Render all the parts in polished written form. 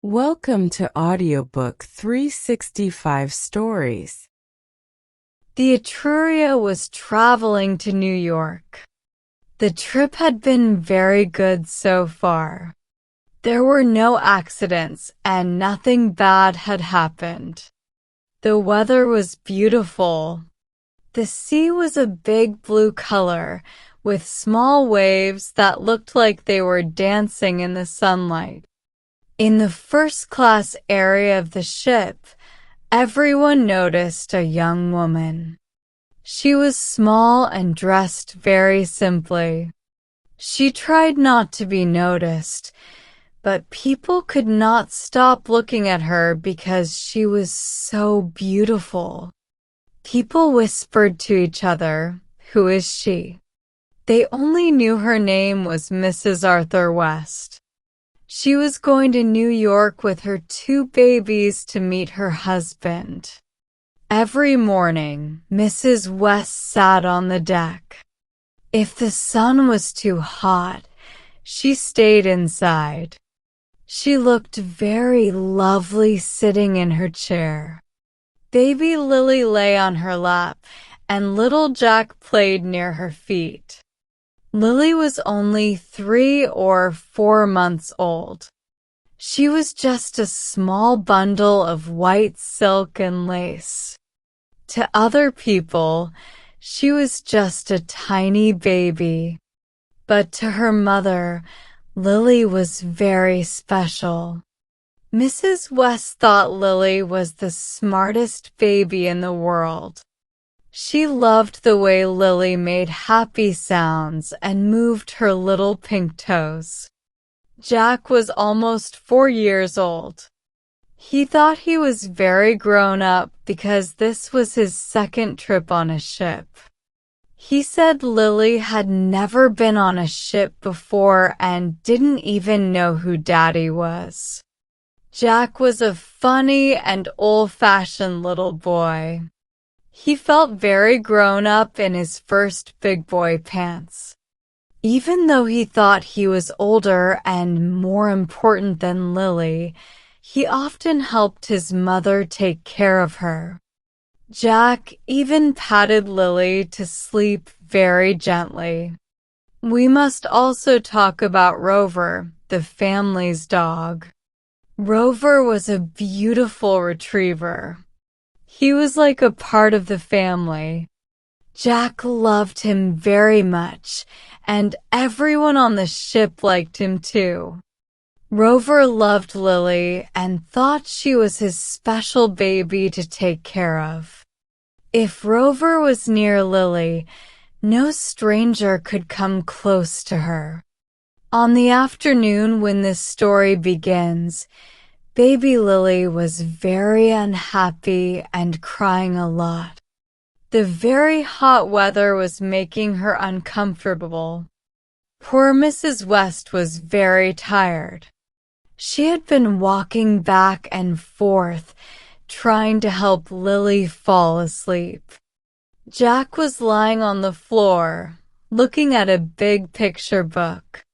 Welcome to Audiobook 365 Stories. The Etruria was traveling to New York. The trip had been very good so far. There were no accidents and nothing bad had happened. The weather was beautiful. The sea was a big blue color with small waves that looked like they were dancing in the sunlight. In the first-class area of the ship, everyone noticed a young woman. She was small and dressed very simply. She tried not to be noticed, but people could not stop looking at her because she was so beautiful. People whispered to each other, "Who is she?" They only knew her name was Mrs. Arthur West. She was going to New York with her 2 babies to meet her husband. Every morning, Mrs. West sat on the deck. If the sun was too hot, she stayed inside. She looked very lovely sitting in her chair. Baby Lily lay on her lap, and little Jack played near her feet. Lily was only 3 or 4 months old. She was just a small bundle of white silk and lace. To other people, she was just a tiny baby. But to her mother, Lily was very special. Mrs. West thought Lily was the smartest baby in the world. She loved the way Lily made happy sounds and moved her little pink toes. Jack was almost 4 years old. He thought he was very grown up because this was his second trip on a ship. He said Lily had never been on a ship before and didn't even know who Daddy was. Jack was a funny and old-fashioned little boy. He felt very grown up in his first big boy pants. Even though he thought he was older and more important than Lily, he often helped his mother take care of her. Jack even patted Lily to sleep very gently. We must also talk about Rover, the family's dog. Rover was a beautiful retriever. He was like a part of the family. Jack loved him very much, and everyone on the ship liked him too. Rover loved Lily and thought she was his special baby to take care of. If Rover was near Lily, no stranger could come close to her. On the afternoon when this story begins, Baby Lily was very unhappy and crying a lot. The very hot weather was making her uncomfortable. Poor Mrs. West was very tired. She had been walking back and forth, trying to help Lily fall asleep. Jack was lying on the floor, looking at a big picture book.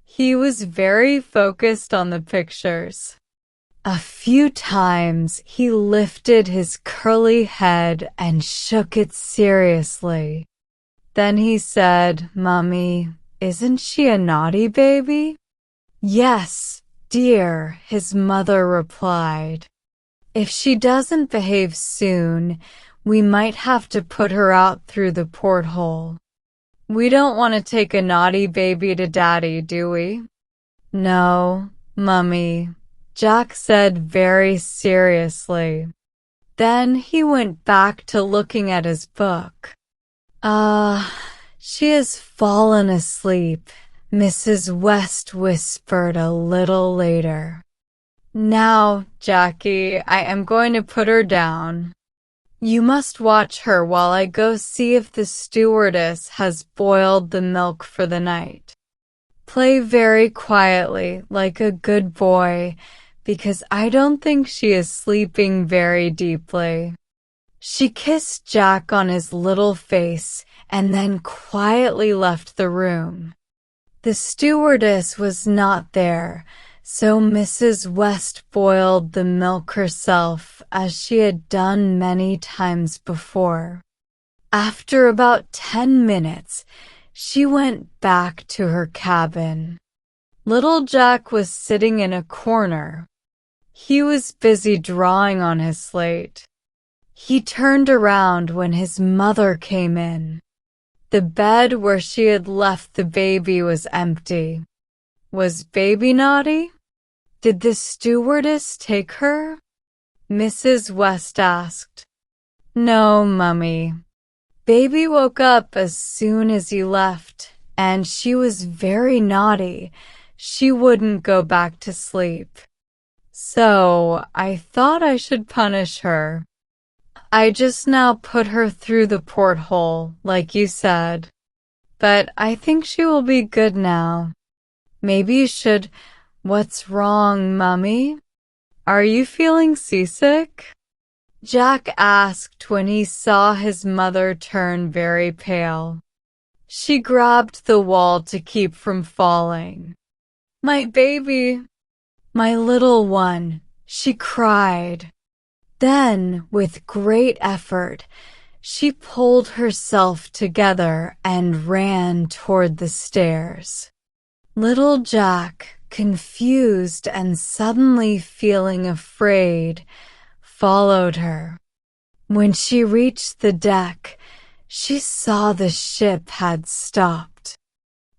He was very focused on the pictures. A few times he lifted his curly head and shook it seriously. Then he said, "Mummy, isn't she a naughty baby?" "Yes, dear," his mother replied. "If she doesn't behave soon, we might have to put her out through the porthole. We don't want to take a naughty baby to Daddy, do we?" "No, Mummy," Jack said very seriously. Then he went back to looking at his book. She has fallen asleep," Mrs. West whispered a little later. "Now, Jackie, I am going to put her down. You must watch her while I go see if the stewardess has boiled the milk for the night. Play very quietly, like a good boy, because I don't think she is sleeping very deeply." She kissed Jack on his little face and then quietly left the room. The stewardess was not there, So Mrs. West boiled the milk herself, as she had done many times before. After about 10 minutes, she went back to her cabin. Little Jack was sitting in a corner. He was busy drawing on his slate. He turned around when his mother came in. The bed where she had left the baby was empty. Was baby naughty? Did the stewardess take her? Mrs. West asked. No, Mummy. Baby woke up as soon as you left, and she was very naughty. She wouldn't go back to sleep. So I thought I should punish her. I just now put her through the porthole, like you said. But I think she will be good now. Maybe you should... What's wrong, Mummy? Are you feeling seasick? Jack asked when he saw his mother turn very pale. She grabbed the wall to keep from falling. My baby, my little one, she cried. Then, with great effort, she pulled herself together and ran toward the stairs. Little Jack, confused and suddenly feeling afraid, followed her. When she reached the deck, she saw the ship had stopped.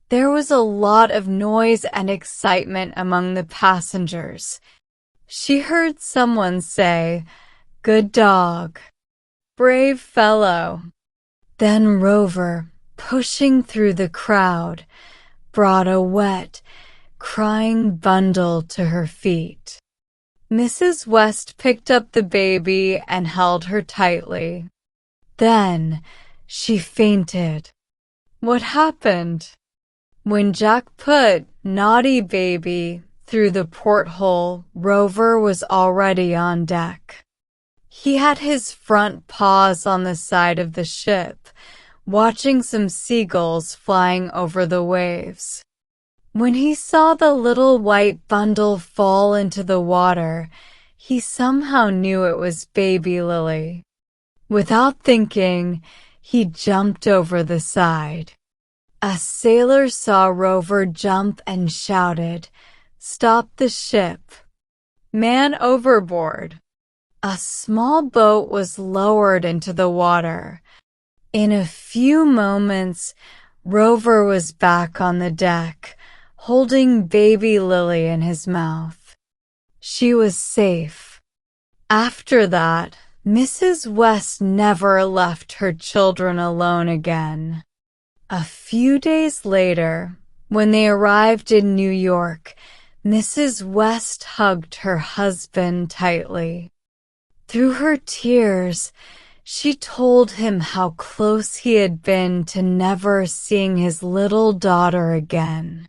There was a lot of noise and excitement among the passengers. She heard someone say, "Good dog. Brave fellow." Then Rover, pushing through the crowd, brought a wet, crying bundle to her feet. Mrs. West picked up the baby and held her tightly. Then she fainted. What happened? When Jack put naughty baby through the porthole, Rover was already on deck. He had his front paws on the side of the ship, watching some seagulls flying over the waves. When he saw the little white bundle fall into the water, he somehow knew it was baby Lily. Without thinking, he jumped over the side. A sailor saw Rover jump and shouted, "Stop the ship! Man overboard!" A small boat was lowered into the water. In a few moments, Rover was back on the deck, holding baby Lily in his mouth. She was safe. After that, Mrs. West never left her children alone again. A few days later, when they arrived in New York, Mrs. West hugged her husband tightly. Through her tears, she told him how close he had been to never seeing his little daughter again.